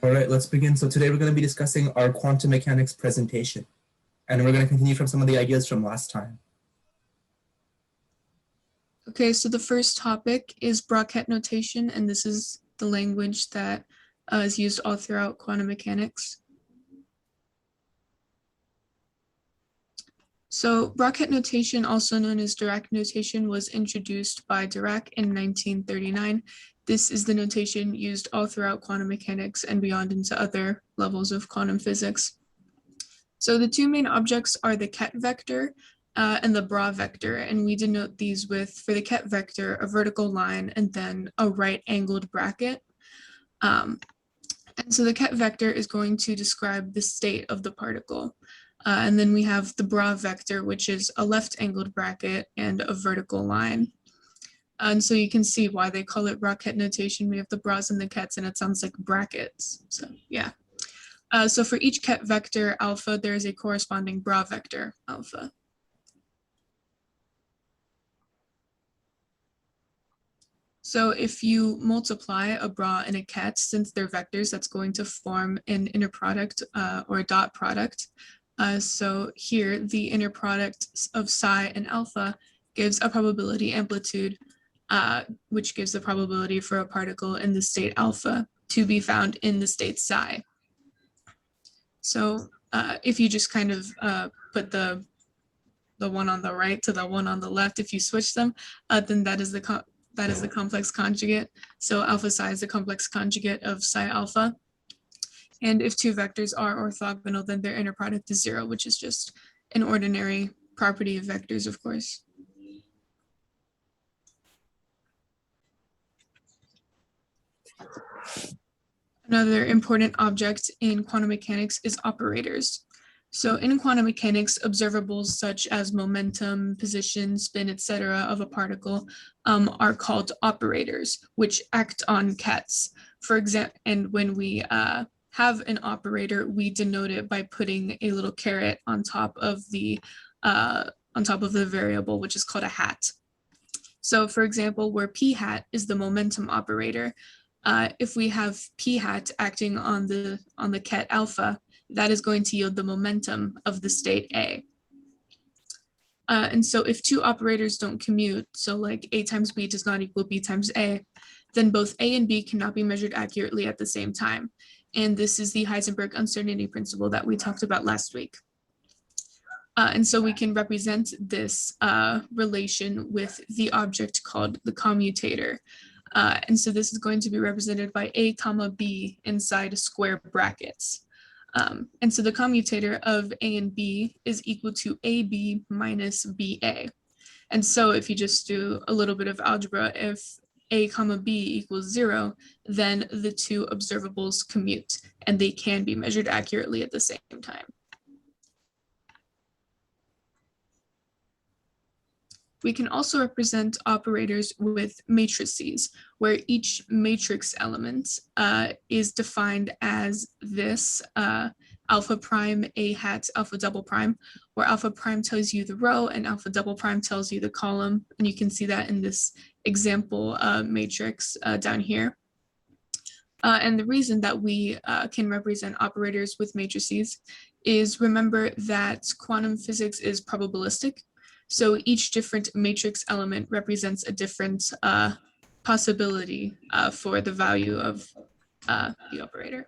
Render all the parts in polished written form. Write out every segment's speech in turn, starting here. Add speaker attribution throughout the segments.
Speaker 1: All right, let's begin. So today we're going to be discussing our quantum mechanics presentation, and we're going to continue from some of the ideas from last time.
Speaker 2: Okay, so the first topic is bracket notation, and this is the language that is used all throughout quantum mechanics. So bracket notation, also known as Dirac notation, was introduced by Dirac in 1939. This is the notation used all throughout quantum mechanics and beyond into other levels of quantum physics. So the two main objects are the ket vector and the bra vector, and we denote these with, for the ket vector, a vertical line and then a right-angled bracket. And so the ket vector is going to describe the state of the particle. And then we have the bra vector, which is a left-angled bracket and a vertical line. And so you can see why they call it bracket notation. We have the bras and the kets, and it sounds like brackets. So yeah. So for each ket vector alpha, there is a corresponding bra vector alpha. So if you multiply a bra and a ket, since they're vectors, that's going to form an inner product or a dot product. So here, the inner product of psi and alpha gives a probability amplitude, which gives the probability for a particle in the state alpha to be found in the state psi. So if you just kind of put the one on the right to the one on the left, if you switch them, then that is the complex conjugate. So alpha psi is the complex conjugate of psi alpha. And if two vectors are orthogonal, then their inner product is 0, which is just an ordinary property of vectors, of course. Another important object in quantum mechanics is operators. So in quantum mechanics, observables such as momentum, position, spin, etc. of a particle are called operators, which act on kets. For example, and when we have an operator, we denote it by putting a little caret on top of the variable, which is called a hat. So for example, where p hat is the momentum operator, if we have p hat acting on the ket alpha, that is going to yield the momentum of the state A. And so if two operators don't commute, so like A times B does not equal B times A, then both A and B cannot be measured accurately at the same time. And this is the Heisenberg uncertainty principle that we talked about last week. And so we can represent this relation with the object called the commutator. And so this is going to be represented by A comma B inside square brackets. And so the commutator of A and B is equal to AB minus BA. And so if you just do a little bit of algebra, if A comma B equals 0, then the two observables commute and they can be measured accurately at the same time. We can also represent operators with matrices, where each matrix element is defined as this alpha prime, A hat, alpha double prime, where alpha prime tells you the row and alpha double prime tells you the column. And you can see that in this example matrix down here. And the reason that we can represent operators with matrices is, remember that quantum physics is probabilistic. So each different matrix element represents a different possibility for the value of the operator.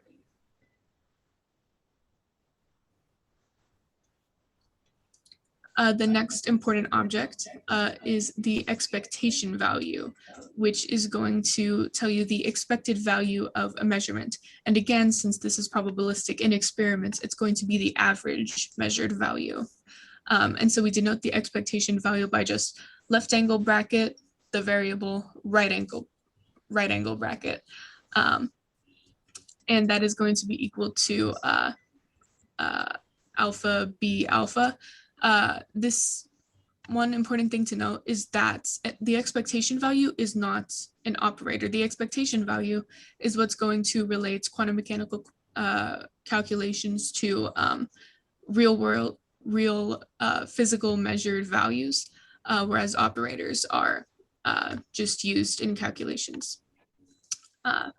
Speaker 2: The next important object is the expectation value, which is going to tell you the expected value of a measurement. And again, since this is probabilistic in experiments, it's going to be the average measured value. And so we denote the expectation value by just left angle bracket, the variable right angle bracket. And that is going to be equal to alpha B alpha. This one important thing to note is that the expectation value is not an operator. The expectation value is what's going to relate quantum mechanical calculations to real physical measured values, whereas operators are just used in calculations.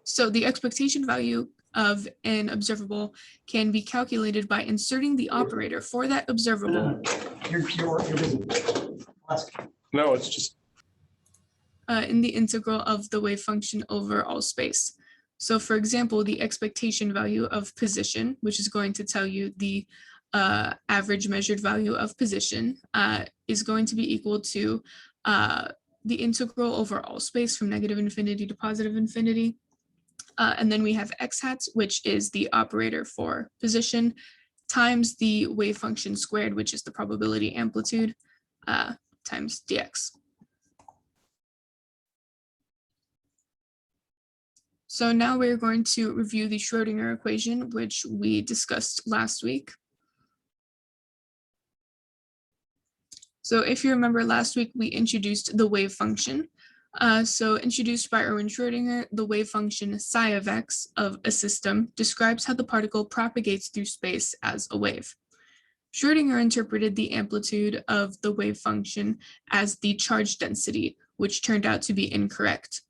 Speaker 2: So the expectation value of an observable can be calculated by inserting the operator for that observable.
Speaker 3: You're busy. No, it's just.
Speaker 2: In the integral of the wave function over all space. So for example, the expectation value of position, which is going to tell you the average measured value of position, is going to be equal to the integral over all space from negative infinity to positive infinity. And then we have x hat, which is the operator for position, times the wave function squared, which is the probability amplitude, times dx. So now we're going to review the Schrodinger equation, which we discussed last week. So if you remember last week, we introduced the wave function. So introduced by Erwin Schrödinger, the wave function psi of x of a system describes how the particle propagates through space as a wave. Schrödinger interpreted the amplitude of the wave function as the charge density, which turned out to be incorrect.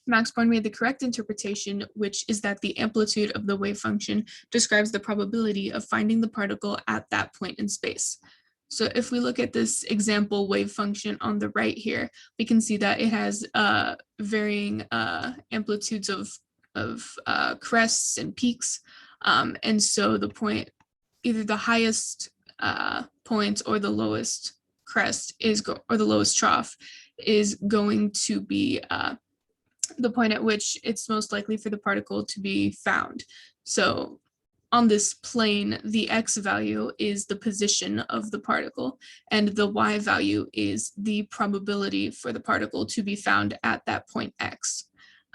Speaker 2: Max Born made the correct interpretation, which is that the amplitude of the wave function describes the probability of finding the particle at that point in space. So if we look at this example wave function on the right here, we can see that it has varying amplitudes of crests and peaks. And so the point, either the highest point or the lowest crest or the lowest trough is going to be the point at which it's most likely for the particle to be found. So on this plane, the x value is the position of the particle, and the y value is the probability for the particle to be found at that point x.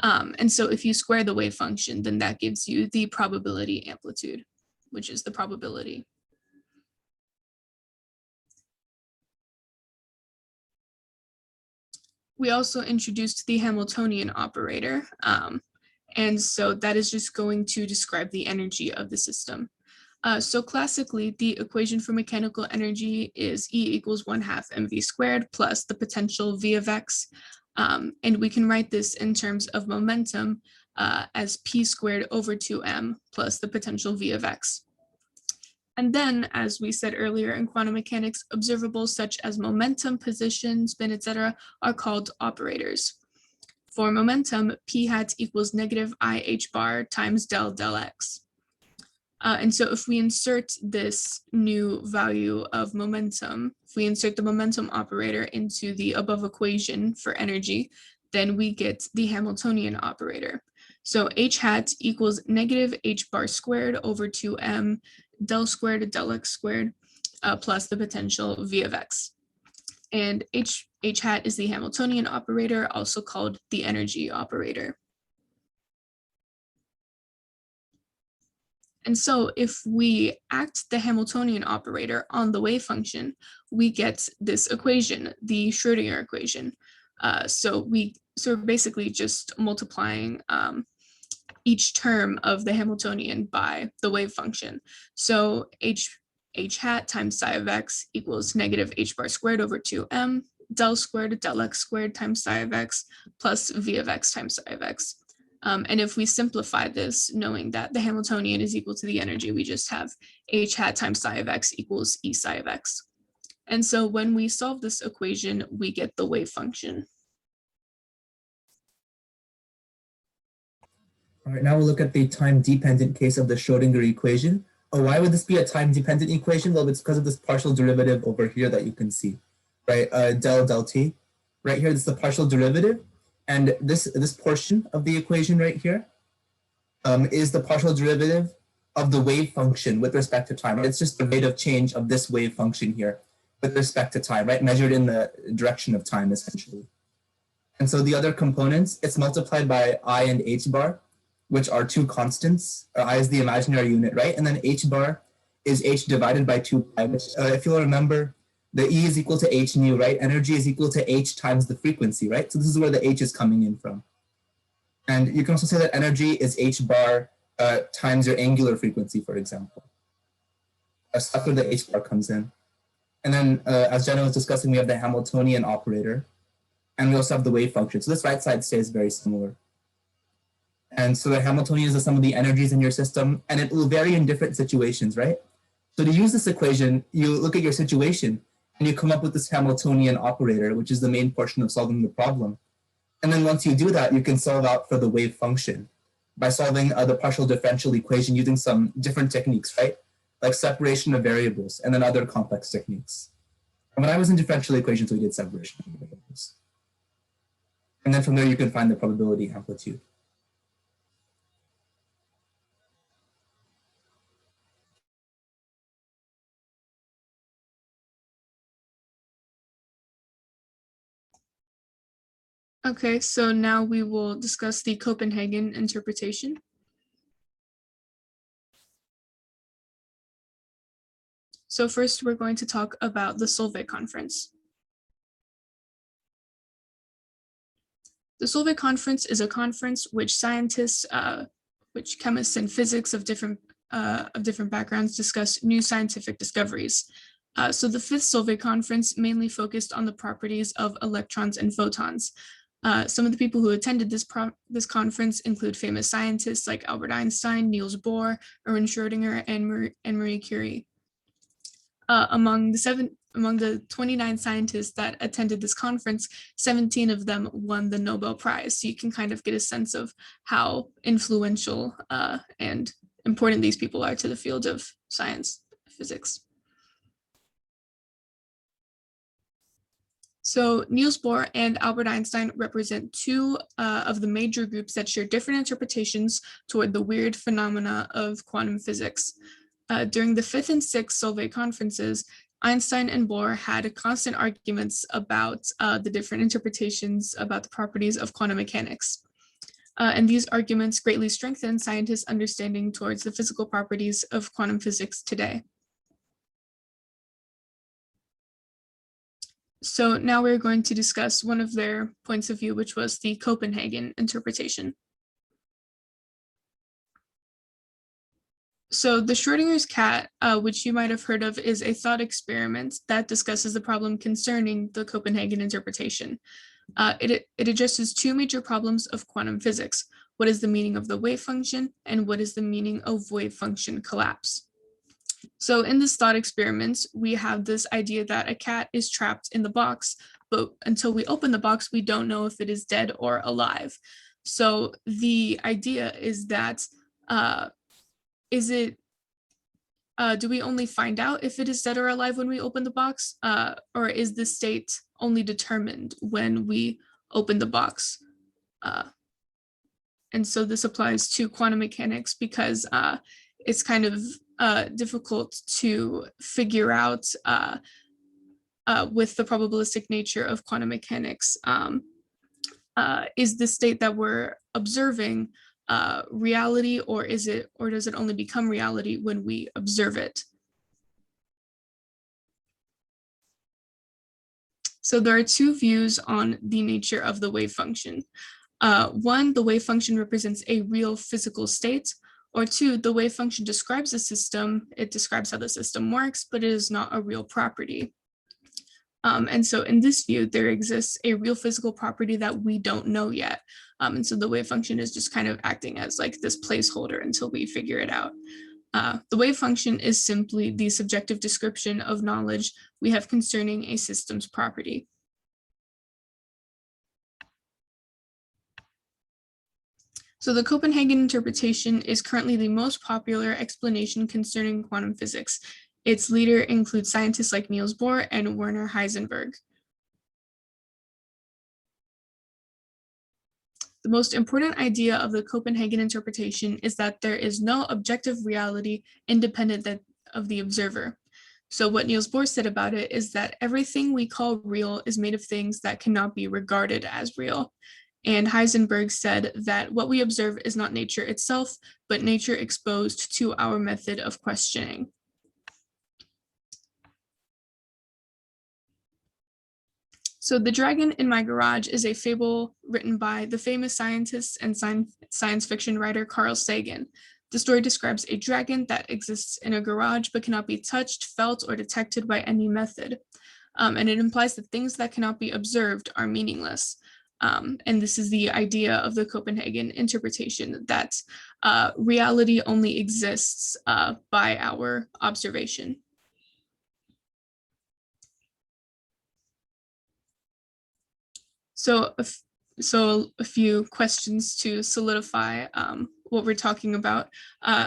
Speaker 2: And so if you square the wave function, then that gives you the probability amplitude, which is the probability. We also introduced the Hamiltonian operator. And so that is just going to describe the energy of the system. So classically, the equation for mechanical energy is E equals 1/2 mv squared plus the potential V of x. And we can write this in terms of momentum as P squared over 2m plus the potential V of x. And then, as we said earlier in quantum mechanics, observables such as momentum, position, spin, etc., are called operators. For momentum, p hat equals negative I h bar times del x. And so if we insert this new value of momentum, if we insert the momentum operator into the above equation for energy, then we get the Hamiltonian operator. So h hat equals negative h bar squared over 2m del squared to del x squared plus the potential V of x. And h hat is the Hamiltonian operator, also called the energy operator. And so if we act the Hamiltonian operator on the wave function, we get this equation, the Schrodinger equation. So we're basically just multiplying each term of the Hamiltonian by the wave function. So h hat times psi of x equals negative h bar squared over 2m del squared to del x squared times psi of x plus V of x times psi of x. And if we simplify this, knowing that the Hamiltonian is equal to the energy, we just have h hat times psi of x equals E psi of x. And so when we solve this equation, we get the wave function.
Speaker 1: All right, now we'll look at the time-dependent case of the Schrodinger equation. Oh, why would this be a time-dependent equation? Well, it's because of this partial derivative over here that you can see, right? Del t. Right here, this is the partial derivative. And this portion of the equation right here is the partial derivative of the wave function with respect to time. It's just the rate of change of this wave function here with respect to time, right? Measured in the direction of time, essentially. And so the other components, it's multiplied by I and h bar, which are two constants. I is the imaginary unit, right? And then h bar is h divided by 2pi, which if you'll remember, the E is equal to h nu, right? Energy is equal to h times the frequency, right? So this is where the h is coming in from. And you can also say that energy is h bar times your angular frequency, for example. So that's where the h bar comes in. And then as Jenna was discussing, we have the Hamiltonian operator. And we also have the wave function. So this right side stays very similar. And so the Hamiltonians are some of the energies in your system, and it will vary in different situations, right? So to use this equation, you look at your situation and you come up with this Hamiltonian operator, which is the main portion of solving the problem. And then once you do that, you can solve out for the wave function by solving the partial differential equation using some different techniques, right? Like separation of variables and then other complex techniques. And when I was in differential equations, we did separation of variables. And then from there, you can find the probability amplitude.
Speaker 2: Okay, so now we will discuss the Copenhagen interpretation. So first, we're going to talk about the Solvay Conference. The Solvay Conference is a conference which scientists, which chemists and physics of different backgrounds discuss new scientific discoveries. So the fifth Solvay Conference mainly focused on the properties of electrons and photons. Some of the people who attended this conference include famous scientists like Albert Einstein, Niels Bohr, Erwin Schrödinger, and Marie Curie. Among the 29 scientists that attended this conference, 17 of them won the Nobel Prize. So you can kind of get a sense of how influential and important these people are to the field of science, physics. So Niels Bohr and Albert Einstein represent two of the major groups that share different interpretations toward the weird phenomena of quantum physics. During the 5th and 6th Solvay conferences, Einstein and Bohr had constant arguments about the different interpretations about the properties of quantum mechanics. And these arguments greatly strengthen scientists' understanding towards the physical properties of quantum physics today. So now we're going to discuss one of their points of view, which was the Copenhagen interpretation. So the Schrodinger's cat, which you might have heard of, is a thought experiment that discusses the problem concerning the Copenhagen interpretation. It addresses two major problems of quantum physics. What is the meaning of the wave function, and what is the meaning of wave function collapse? So in this thought experiment, we have this idea that a cat is trapped in the box, but until we open the box, we don't know if it is dead or alive. So the idea is that do we only find out if it is dead or alive when we open the box, or is the state only determined when we open the box? And so this applies to quantum mechanics because it's kind of difficult to figure out with the probabilistic nature of quantum mechanics. Is the state that we're observing reality, or does it only become reality when we observe it? So there are two views on the nature of the wave function. One, the wave function represents a real physical state, or two, the wave function describes a system. It describes how the system works, but it is not a real property. And so in this view, there exists a real physical property that we don't know yet. And so the wave function is just kind of acting as like this placeholder until we figure it out. The wave function is simply the subjective description of knowledge we have concerning a system's property. So the Copenhagen interpretation is currently the most popular explanation concerning quantum physics. Its leader includes scientists like Niels Bohr and Werner Heisenberg. The most important idea of the Copenhagen interpretation is that there is no objective reality independent of the observer. So what Niels Bohr said about it is that everything we call real is made of things that cannot be regarded as real. And Heisenberg said that what we observe is not nature itself, but nature exposed to our method of questioning. So The Dragon in My Garage is a fable written by the famous scientist and science fiction writer Carl Sagan. The story describes a dragon that exists in a garage but cannot be touched, felt, or detected by any method. And it implies that things that cannot be observed are meaningless. And this is the idea of the Copenhagen interpretation that reality only exists by our observation. So a few questions to solidify what we're talking about.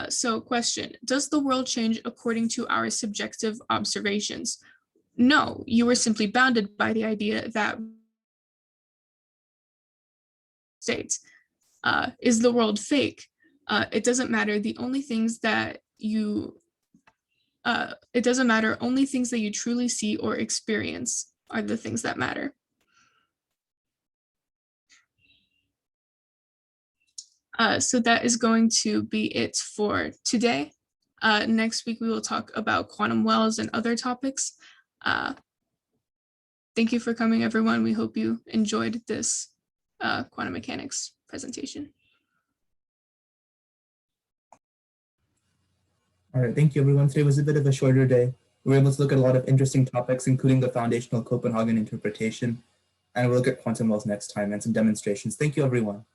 Speaker 2: So question, does the world change according to our subjective observations? No, you were simply bounded by the idea that states. Is the world fake? It doesn't matter. The only things that it doesn't matter. Only things that you truly see or experience are the things that matter. So that is going to be it for today. Next week, we will talk about quantum wells and other topics. Thank you for coming, everyone. We hope you enjoyed this quantum mechanics presentation.
Speaker 1: All right, thank you, everyone. Today was a bit of a shorter day. We were able to look at a lot of interesting topics, including the foundational Copenhagen interpretation, and we'll look at quantum wells next time and some demonstrations. Thank you, everyone.